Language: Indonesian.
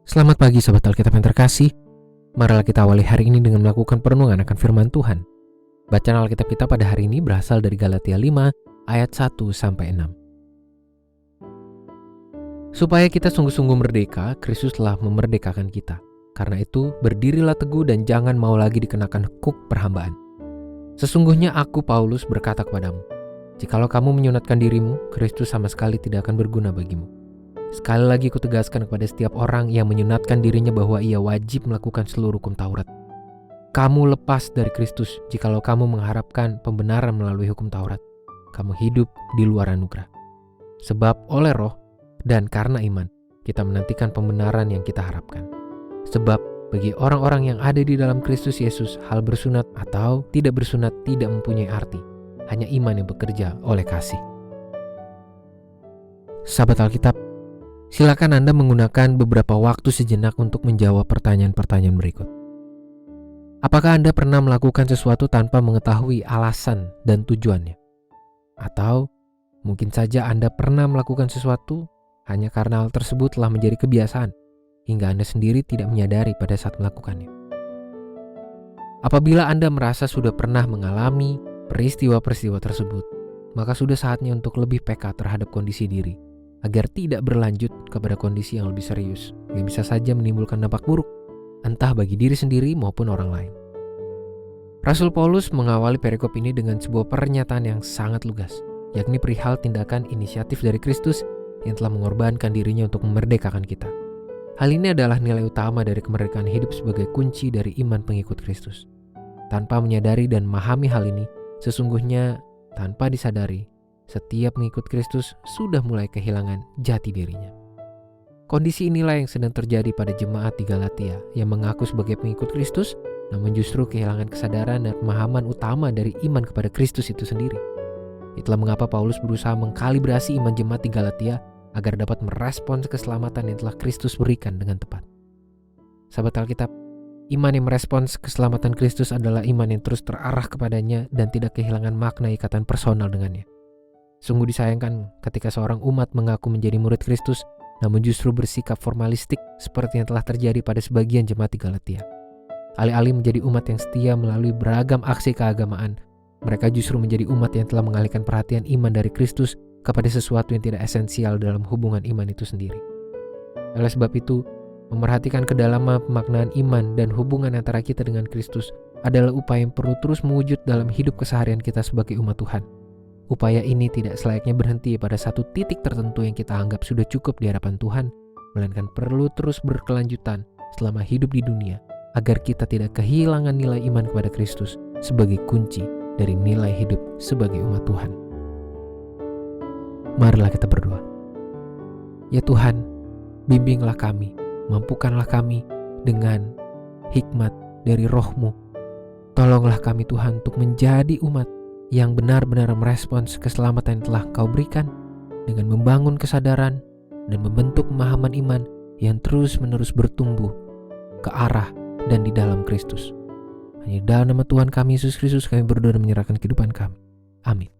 Selamat pagi sahabat Alkitab yang terkasih. Marilah kita awali hari ini dengan melakukan perenungan akan firman Tuhan. Bacaan Alkitab kita pada hari ini berasal dari Galatia 5 ayat 1-6. Supaya kita sungguh-sungguh merdeka, Kristus telah memerdekakan kita. Karena itu, berdirilah teguh dan jangan mau lagi dikenakan hukuk perhambaan. Sesungguhnya aku Paulus berkata kepadamu, jikalau kamu menyunatkan dirimu, Kristus sama sekali tidak akan berguna bagimu. Sekali lagi kutegaskan kepada setiap orang yang menyunatkan dirinya bahwa ia wajib melakukan seluruh hukum Taurat. Kamu lepas dari Kristus jikalau kamu mengharapkan pembenaran melalui hukum Taurat. Kamu hidup di luar anugerah. Sebab oleh roh dan karena iman, kita menantikan pembenaran yang kita harapkan. Sebab bagi orang-orang yang ada di dalam Kristus Yesus, hal bersunat atau tidak bersunat tidak mempunyai arti. Hanya iman yang bekerja oleh kasih. Sahabat Alkitab, silakan Anda menggunakan beberapa waktu sejenak untuk menjawab pertanyaan-pertanyaan berikut. Apakah Anda pernah melakukan sesuatu tanpa mengetahui alasan dan tujuannya? Atau mungkin saja Anda pernah melakukan sesuatu hanya karena hal tersebut telah menjadi kebiasaan, hingga Anda sendiri tidak menyadari pada saat melakukannya. Apabila Anda merasa sudah pernah mengalami peristiwa-peristiwa tersebut, maka sudah saatnya untuk lebih peka terhadap kondisi diri, agar tidak berlanjut kepada kondisi yang lebih serius, yang bisa saja menimbulkan dampak buruk, entah bagi diri sendiri maupun orang lain. Rasul Paulus mengawali perikop ini dengan sebuah pernyataan yang sangat lugas, yakni perihal tindakan inisiatif dari Kristus yang telah mengorbankan dirinya untuk memerdekakan kita. Hal ini adalah nilai utama dari kemerdekaan hidup sebagai kunci dari iman pengikut Kristus. Tanpa menyadari dan memahami hal ini, sesungguhnya tanpa disadari, setiap pengikut Kristus sudah mulai kehilangan jati dirinya. Kondisi inilah yang sedang terjadi pada jemaat di Galatia yang mengaku sebagai pengikut Kristus, namun justru kehilangan kesadaran dan pemahaman utama dari iman kepada Kristus itu sendiri. Itulah mengapa Paulus berusaha mengkalibrasi iman jemaat di Galatia agar dapat merespons keselamatan yang telah Kristus berikan dengan tepat. Sahabat Alkitab, iman yang merespons keselamatan Kristus adalah iman yang terus terarah kepadanya dan tidak kehilangan makna ikatan personal dengannya. Sungguh disayangkan ketika seorang umat mengaku menjadi murid Kristus, namun justru bersikap formalistik seperti yang telah terjadi pada sebagian jemaat di Galatia. Alih-alih menjadi umat yang setia melalui beragam aksi keagamaan, mereka justru menjadi umat yang telah mengalihkan perhatian iman dari Kristus kepada sesuatu yang tidak esensial dalam hubungan iman itu sendiri. Oleh sebab itu, memerhatikan kedalaman pemaknaan iman dan hubungan antara kita dengan Kristus adalah upaya yang perlu terus mewujud dalam hidup keseharian kita sebagai umat Tuhan. Upaya ini tidak selayaknya berhenti pada satu titik tertentu yang kita anggap sudah cukup di hadapan Tuhan, melainkan perlu terus berkelanjutan selama hidup di dunia, agar kita tidak kehilangan nilai iman kepada Kristus sebagai kunci dari nilai hidup sebagai umat Tuhan. Marilah kita berdoa. Ya Tuhan, bimbinglah kami, mampukanlah kami dengan hikmat dari Roh-Mu. Tolonglah kami Tuhan untuk menjadi umat yang benar-benar merespons keselamatan yang telah Kau berikan dengan membangun kesadaran dan membentuk pemahaman iman yang terus-menerus bertumbuh ke arah dan di dalam Kristus. Hanya dalam nama Tuhan kami Yesus Kristus kami berdoa dan menyerahkan kehidupan kami. Amin.